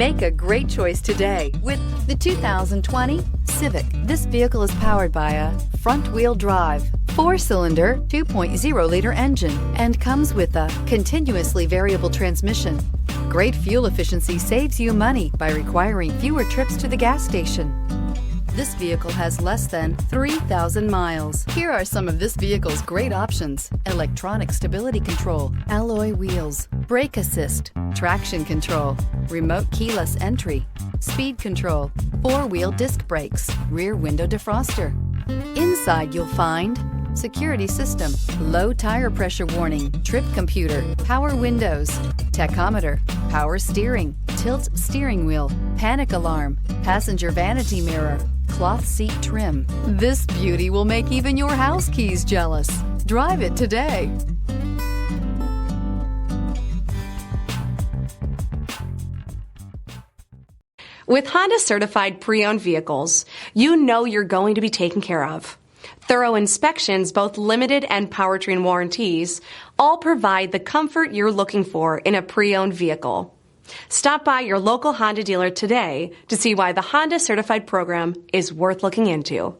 Make a great choice today with the 2020 Civic. This vehicle is powered by a front-wheel drive, 4-cylinder, 2.0-liter engine, and comes with a continuously variable transmission. Great fuel efficiency saves you money by requiring fewer trips to the gas station. This vehicle has less than 3,000 miles. Here are some of this vehicle's great options: electronic stability control, alloy wheels, brake assist, traction control, remote keyless entry, speed control, 4-wheel disc brakes, rear window defroster. Inside you'll find security system, low tire pressure warning, trip computer, power windows, tachometer, power steering, tilt steering wheel, panic alarm, passenger vanity mirror, cloth seat trim. This beauty will make even your house keys jealous. Drive it today. With Honda certified pre-owned vehicles, you know you're going to be taken care of. Thorough inspections, both limited and powertrain warranties, all provide the comfort you're looking for in a pre-owned vehicle. Stop by your local Honda dealer today to see why the Honda Certified program is worth looking into.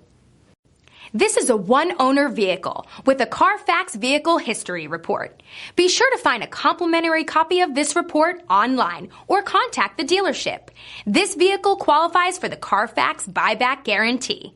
This is a one-owner vehicle with a CARFAX Vehicle History Report. Be sure to find a complimentary copy of this report online or contact the dealership. This vehicle qualifies for the CARFAX Buyback Guarantee.